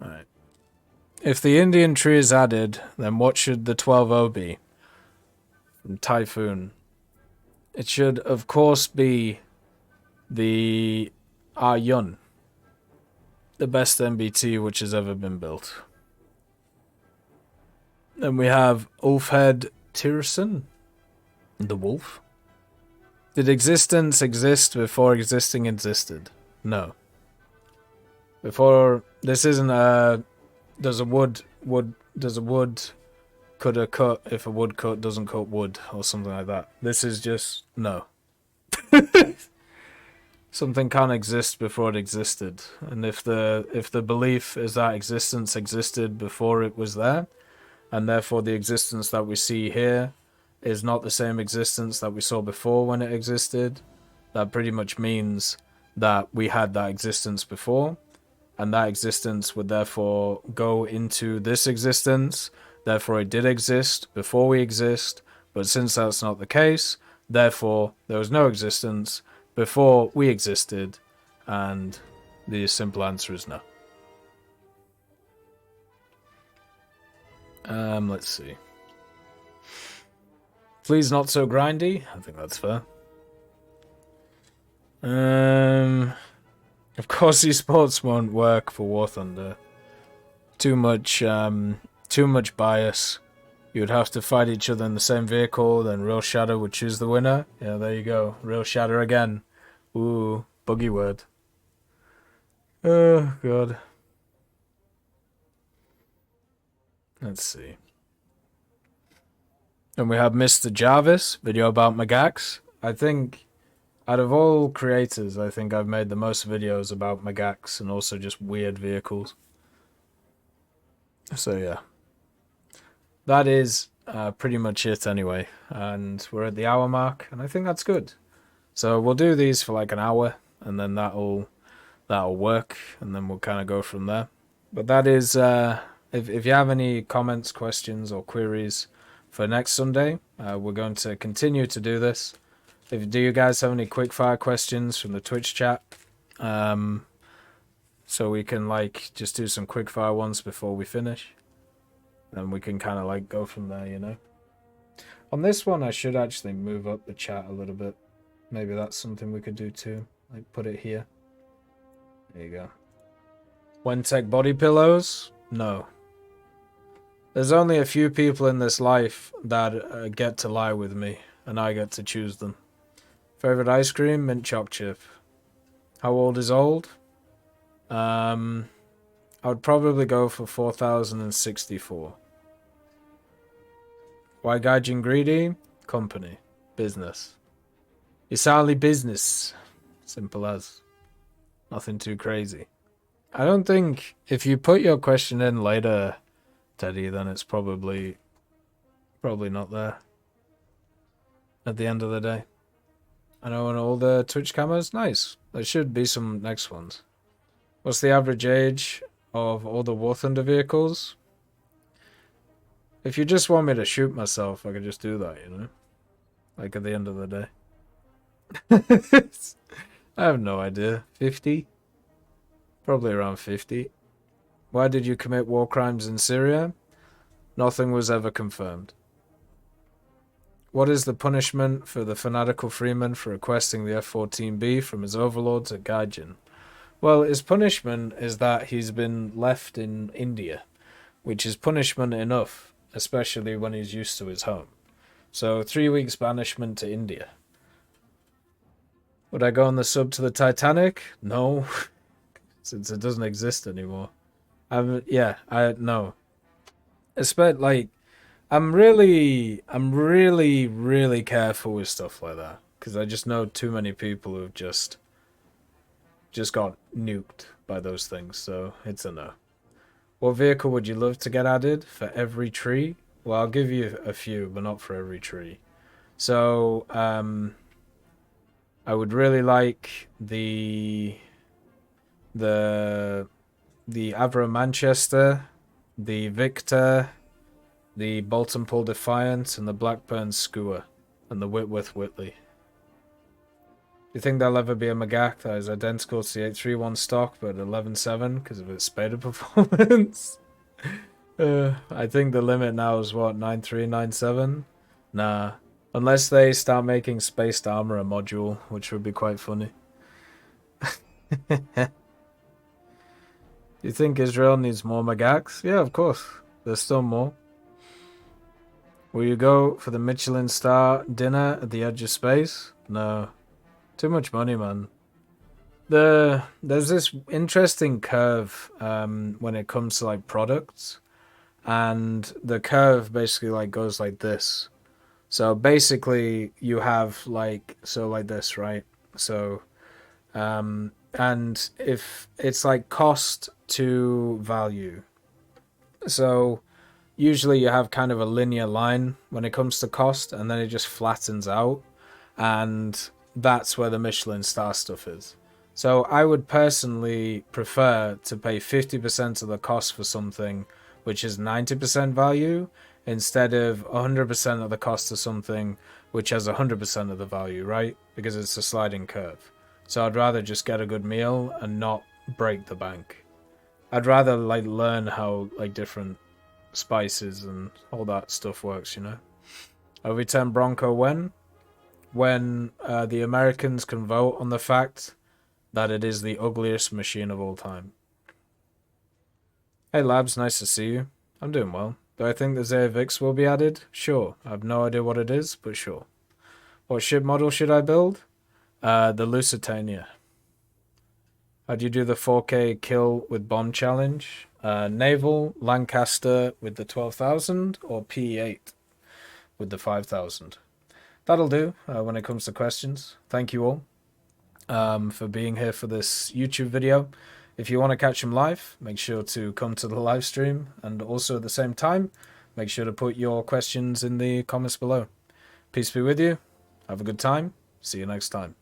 Speaker 1: Alright. If the Indian tree is added, then what should the 12-0 be? From Typhoon. It should, of course, be the Yun. The best MBT which has ever been built. Then we have Ulfhead Tyrson. The wolf. Did existence exist before existing existed? No. Before, this isn't a, does a wood cut a cut if a wood cut doesn't cut wood or something like that. This is just, no. Something can't exist before it existed. And if the belief is that existence existed before it was there, and therefore the existence that we see here is not the same existence that we saw before when it existed, that pretty much means that we had that existence before, and that existence would therefore go into this existence, therefore it did exist before we exist, but since that's not the case, therefore there was no existence before we existed, and the simple answer is no. Let's see. Please not so grindy. I think that's fair. Of course, esports won't work for War Thunder. Too much bias. You would have to fight each other in the same vehicle, then RealShatter would choose the winner. Yeah, there you go. RealShatter again. Ooh, buggy word. Oh, God. Let's see. And we have Mr. Jarvis, video about Magax. I think, out of all creators, I think I've made the most videos about Magax and also just weird vehicles. So yeah. That is pretty much it anyway. And we're at the hour mark, and I think that's good. So we'll do these for like an hour, and then that'll work, and then we'll kind of go from there. But that is, if you have any comments, questions, or queries for next Sunday, we're going to continue to do this. Do you guys have any quickfire questions from the Twitch chat? So we can like just do some quickfire ones before we finish. Then we can kind of like go from there, you know. On this one, I should actually move up the chat a little bit. Maybe that's something we could do too. Like put it here. There you go. When tech body pillows? No. There's only a few people in this life that get to lie with me, and I get to choose them. Favorite ice cream? Mint choc chip. How old is old? I would probably go for 4064. Why Gaijin greedy? Company. Business. It's only business. Simple as. Nothing too crazy. I don't think if you put your question in later, Teddy, then it's probably not there at the end of the day. I know, and all the Twitch cameras, nice. There should be some next ones. What's the average age of all the War Thunder vehicles? If you just want me to shoot myself, I could just do that, you know? Like at the end of the day. I have no idea. 50? Probably around 50. Why did you commit war crimes in Syria? Nothing was ever confirmed. What is the punishment for the fanatical freeman for requesting the F-14B from his overlords at Gaijin? Well, his punishment is that he's been left in India, which is punishment enough, especially when he's used to his home. So 3 weeks banishment to India. Would I go on the sub to the Titanic? No, since it doesn't exist anymore. No. Like, I'm really careful with stuff like that because I just know too many people who've just got nuked by those things, so it's a no. What vehicle would you love to get added for every tree? Well, I'll give you a few, but not for every tree. So, I would really like the Avro Manchester, the Victor, the Bolton Paul Defiant, and the Blackburn Skua, and the Whitworth Whitley. Do you think there'll ever be a Magac that is identical to the 831 stock but 11.7 because of its Spectator performance? I think the limit now is what, 9.3, 9.7? Nah. Unless they start making Spaced Armor a module, which would be quite funny. Do you think Israel needs more Magacs? Yeah, of course. There's still more. Will you go for the Michelin star dinner at the edge of space? No. Too much money, man. There's this interesting curve when it comes to like products, and the curve basically like goes like this. So basically you have like this, right? So and if it's like cost to value. So usually you have kind of a linear line when it comes to cost, and then it just flattens out, and that's where the Michelin star stuff is. So I would personally prefer to pay 50% of the cost for something which is 90% value, instead of 100% of the cost of something which has 100% of the value, right? Because it's a sliding curve. So I'd rather just get a good meal and not break the bank. I'd rather like learn how like different spices and all that stuff works, you know. OV10 Bronco when the Americans can vote on the fact that it is the ugliest machine of all time. Hey Labs, nice to see you. I'm doing well. Do I think the ZVX will be added? Sure. I have no idea what it is, but sure. What ship model should I build? The Lusitania. How do you do the 4K kill with bomb challenge? Naval, Lancaster with the 12,000, or P8 with the 5,000. That'll do when it comes to questions. Thank you all for being here for this YouTube video. If you want to catch them live, make sure to come to the live stream, and also at the same time, make sure to put your questions in the comments below. Peace be with you. Have a good time. See you next time.